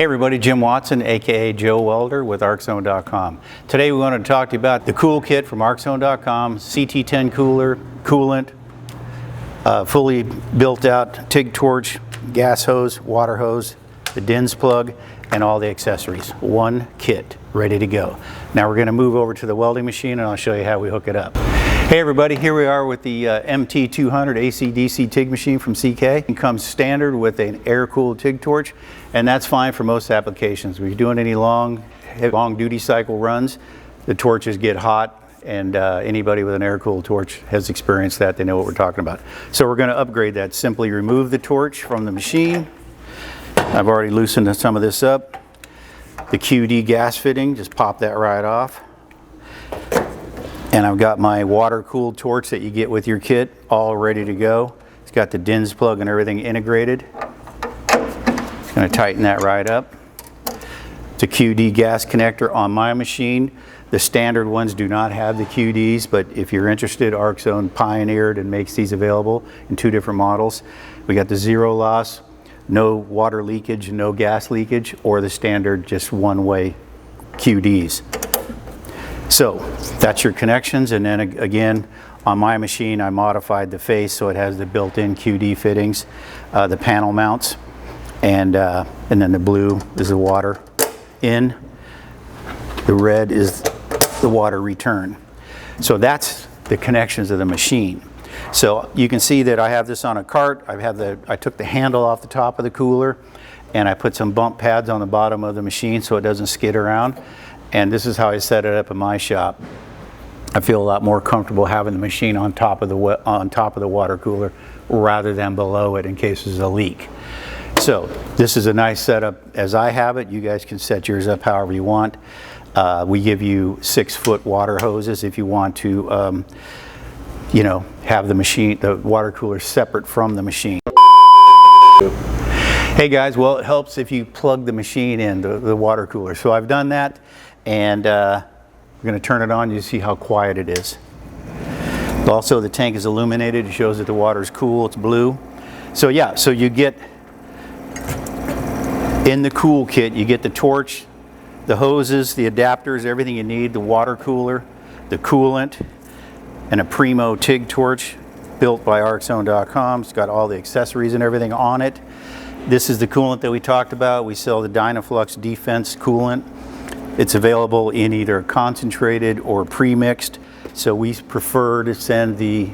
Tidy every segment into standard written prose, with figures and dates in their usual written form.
Hey everybody, Jim Watson, aka Joe Welder with Arc-Zone.com. Today we wanted to talk to you about the CoolKit from Arc-Zone.com, CT10 cooler, coolant, fully built out TIG torch, gas hose, water hose, the Dinse plug, and all the accessories. One kit, ready to go. Now we're going to move over to the welding machine and I'll show you how we hook it up. Hey everybody, here we are with the MT200 AC/DC TIG machine from CK. It comes standard with an air-cooled TIG torch, and that's fine for most applications. If you're doing any long duty cycle runs, the torches get hot, and anybody with an air-cooled torch has experienced that. They know what we're talking about. So we're going to upgrade that. Simply remove the torch from the machine. I've already loosened some of this up. The QD gas fitting, just pop that right off. And I've got my water-cooled torch that you get with your kit all ready to go. It's got the Dinse plug and everything integrated. Just going to tighten that right up. It's a QD gas connector on my machine. The standard ones do not have the QDs, but if you're interested, Arc-Zone pioneered and makes these available in two different models. We got the zero loss, no water leakage, no gas leakage, or the standard just one-way QDs. So that's your connections, and then again on my machine I modified the face so it has the built-in QD fittings, the panel mounts, and then the blue is the water in, the red is the water return. So that's the connections of the machine. So you can see that I have this on a cart. I took the handle off the top of the cooler and I put some bump pads on the bottom of the machine so it doesn't skid around. And this is how I set it up in my shop. I feel a lot more comfortable having the machine on top of the water cooler rather than below it in case there's a leak. So this is a nice setup as I have it. You guys can set yours up however you want. We give you 6-foot water hoses if you want to you know, have the water cooler separate from the machine. Hey guys, well it helps if you plug the machine in, the water cooler. So I've done that, and we're going to turn it on. You see how quiet it is. Also the tank is illuminated. It shows that the water is cool. It's blue. So yeah, so you get in the CoolKit, you get the torch, the hoses, the adapters, everything you need, the water cooler, the coolant, and a Primo TIG torch built by Arc-Zone.com. It's got all the accessories and everything on it. This is the coolant that we talked about. We sell the Dynaflux Defense coolant. It's available in either concentrated or pre-mixed. So we prefer to send the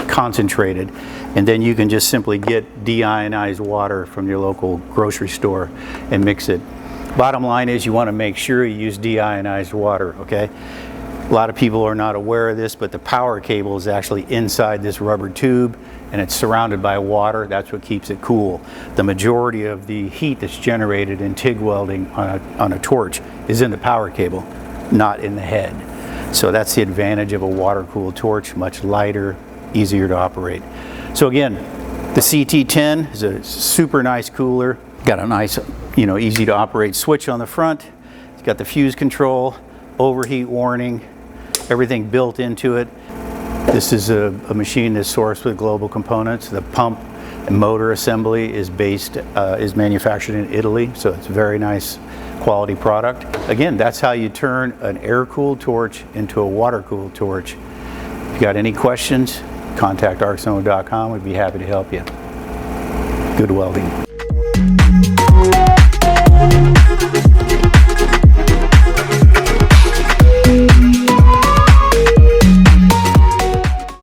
concentrated. And then you can just simply get deionized water from your local grocery store and mix it. Bottom line is you want to make sure you use deionized water, okay? A lot of people are not aware of this, but the power cable is actually inside this rubber tube and it's surrounded by water. That's what keeps it cool. The majority of the heat that's generated in TIG welding on a torch is in the power cable, not in the head. So that's the advantage of a water-cooled torch, much lighter, easier to operate. So again, the CT10 is a super nice cooler. Got a nice, you know, easy to operate switch on the front. It's got the fuse control, overheat warning, everything built into it. This is a machine that's sourced with global components. The pump and motor assembly is manufactured in Italy, so it's a very nice quality product. Again, that's how you turn an air-cooled torch into a water-cooled torch. If you got any questions, contact Arc-Zone.com. We'd be happy to help you. Good welding.